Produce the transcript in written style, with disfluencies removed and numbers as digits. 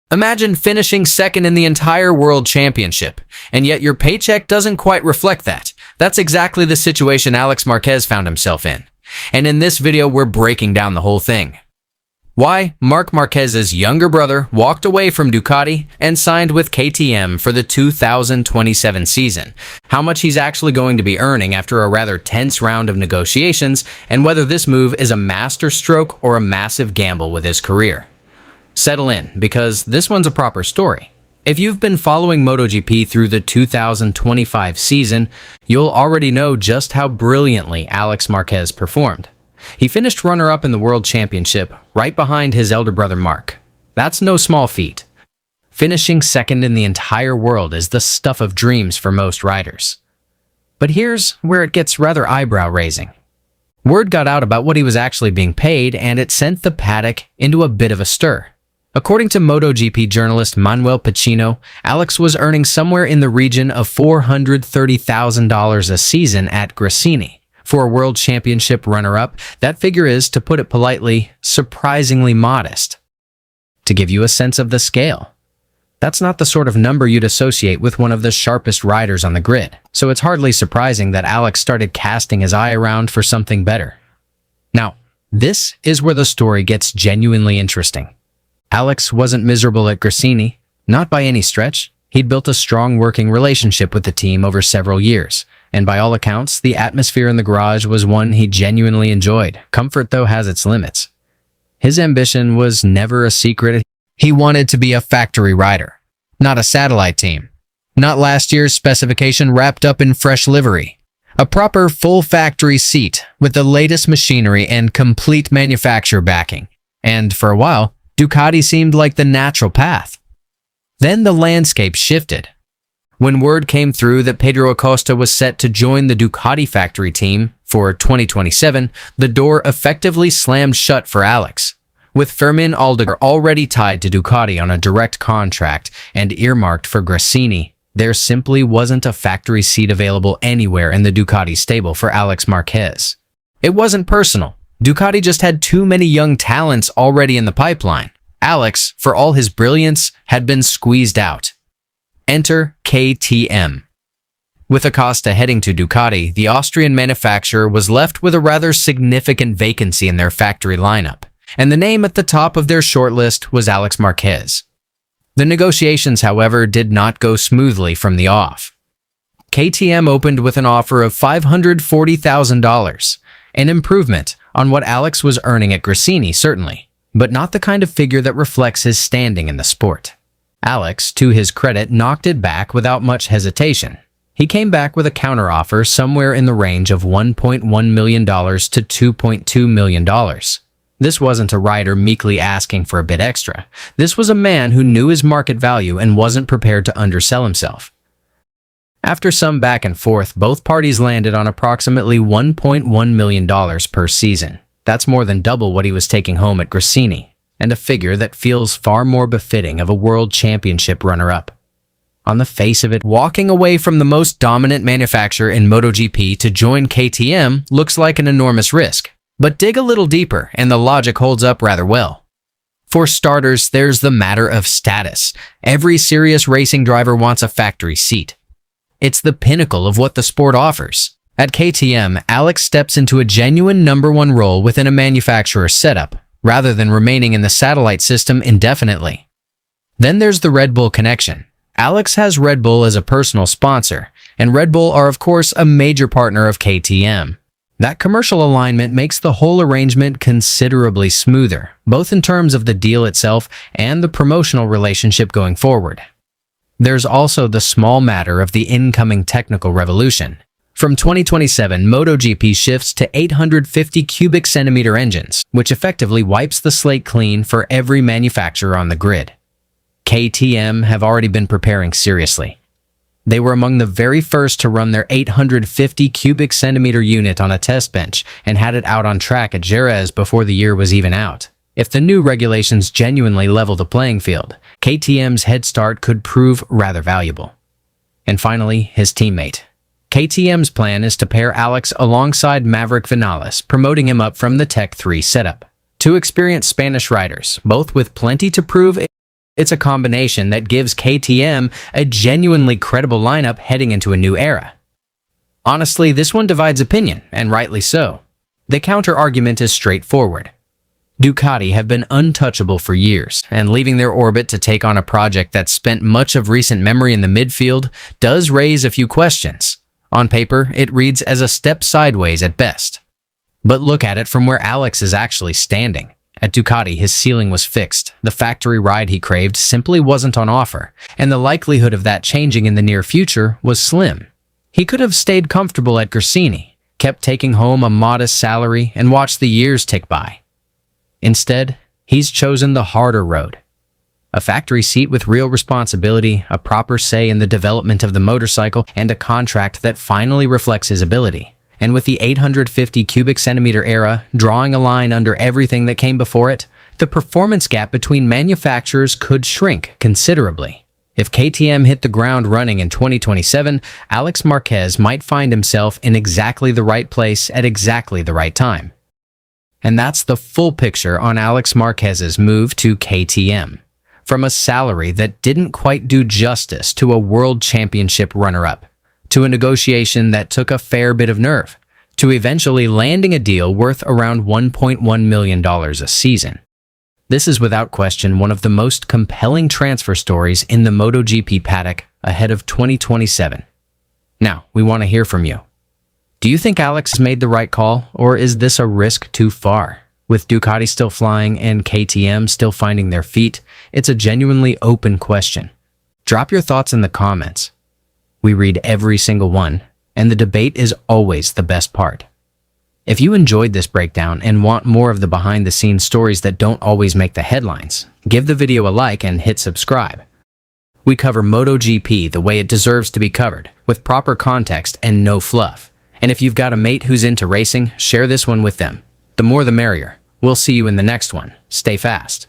Imagine finishing second in the entire World Championship, and yet your paycheck doesn't quite reflect that. That's exactly the situation Alex Marquez found himself in. And in this video, we're breaking down the whole thing. Why Marc Marquez's younger brother walked away from Ducati and signed with KTM for the 2027 season, how much he's actually going to be earning after a rather tense round of negotiations, and whether this move is a masterstroke or a massive gamble with his career. Settle in, because this one's a proper story. If you've been following MotoGP through the 2025 season, you'll already know just how brilliantly Alex Marquez performed. He finished runner-up in the World Championship, right behind his elder brother Marc. That's no small feat. Finishing second in the entire world is the stuff of dreams for most riders. But here's where it gets rather eyebrow-raising. Word got out about what he was actually being paid, and it sent the paddock into a bit of a stir. According to MotoGP journalist Manuel Pacino, Alex was earning somewhere in the region of $430,000 a season at Gresini. For a World Championship runner-up, that figure is, to put it politely, surprisingly modest. To give you a sense of the scale, that's not the sort of number you'd associate with one of the sharpest riders on the grid, so it's hardly surprising that Alex started casting his eye around for something better. Now, this is where the story gets genuinely interesting. Alex wasn't miserable at Gresini, not by any stretch. He'd built a strong working relationship with the team over several years, and by all accounts, the atmosphere in the garage was one he genuinely enjoyed. Comfort, though, has its limits. His ambition was never a secret. He wanted to be a factory rider, not a satellite team. Not last year's specification wrapped up in fresh livery. A proper full factory seat with the latest machinery and complete manufacturer backing. And for a while, Ducati seemed like the natural path. Then the landscape shifted. When word came through that Pedro Acosta was set to join the Ducati factory team for 2027, the door effectively slammed shut for Alex. With Fermin Aldegar already tied to Ducati on a direct contract and earmarked for Gresini, there simply wasn't a factory seat available anywhere in the Ducati stable for Alex Marquez. It wasn't personal. Ducati just had too many young talents already in the pipeline. Alex, for all his brilliance, had been squeezed out. Enter KTM. With Acosta heading to Ducati, the Austrian manufacturer was left with a rather significant vacancy in their factory lineup, and the name at the top of their shortlist was Alex Marquez. The negotiations, however, did not go smoothly from the off. KTM opened with an offer of $540,000, an improvement on what Alex was earning at Gresini, certainly, but not the kind of figure that reflects his standing in the sport. Alex, to his credit, knocked it back without much hesitation. He came back with a counteroffer somewhere in the range of $1.1 million to $2.2 million. This wasn't a rider meekly asking for a bit extra. This was a man who knew his market value and wasn't prepared to undersell himself. After some back and forth, both parties landed on approximately $1.1 million per season. That's more than double what he was taking home at Gresini, and a figure that feels far more befitting of a World Championship runner-up. On the face of it, walking away from the most dominant manufacturer in MotoGP to join KTM looks like an enormous risk. But dig a little deeper, and the logic holds up rather well. For starters, there's the matter of status. Every serious racing driver wants a factory seat. It's the pinnacle of what the sport offers. At KTM, Alex steps into a genuine number one role within a manufacturer's setup, rather than remaining in the satellite system indefinitely. Then there's the Red Bull connection. Alex has Red Bull as a personal sponsor, and Red Bull are of course a major partner of KTM. That commercial alignment makes the whole arrangement considerably smoother, both in terms of the deal itself and the promotional relationship going forward. There's also the small matter of the incoming technical revolution. From 2027, MotoGP shifts to 850 cubic centimeter engines, which effectively wipes the slate clean for every manufacturer on the grid. KTM have already been preparing seriously. They were among the very first to run their 850 cubic centimeter unit on a test bench and had it out on track at Jerez before the year was even out. If the new regulations genuinely level the playing field, KTM's head start could prove rather valuable. And finally, his teammate. KTM's plan is to pair Alex alongside Maverick Vinales, promoting him up from the Tech 3 setup. Two experienced Spanish riders, both with plenty to prove It's a combination that gives KTM a genuinely credible lineup heading into a new era. Honestly, this one divides opinion, and rightly so. The counter-argument is straightforward. Ducati have been untouchable for years, and leaving their orbit to take on a project that spent much of recent memory in the midfield does raise a few questions. On paper, it reads as a step sideways at best. But look at it from where Alex is actually standing. At Ducati, his ceiling was fixed, the factory ride he craved simply wasn't on offer, and the likelihood of that changing in the near future was slim. He could have stayed comfortable at Gresini, kept taking home a modest salary, and watched the years tick by. Instead, he's chosen the harder road. A factory seat with real responsibility, a proper say in the development of the motorcycle, and a contract that finally reflects his ability. And with the 850 cubic centimeter era drawing a line under everything that came before it, the performance gap between manufacturers could shrink considerably. If KTM hit the ground running in 2027, Alex Marquez might find himself in exactly the right place at exactly the right time. And that's the full picture on Alex Marquez's move to KTM. From a salary that didn't quite do justice to a world championship runner-up, to a negotiation that took a fair bit of nerve, to eventually landing a deal worth around $1.1 million a season. This is without question one of the most compelling transfer stories in the MotoGP paddock ahead of 2027. Now, we want to hear from you. Do you think Alex made the right call, or is this a risk too far? With Ducati still flying and KTM still finding their feet, it's a genuinely open question. Drop your thoughts in the comments. We read every single one, and the debate is always the best part. If you enjoyed this breakdown and want more of the behind-the-scenes stories that don't always make the headlines, give the video a like and hit subscribe. We cover MotoGP the way it deserves to be covered, with proper context and no fluff. And if you've got a mate who's into racing, share this one with them. The more the merrier. We'll see you in the next one. Stay fast.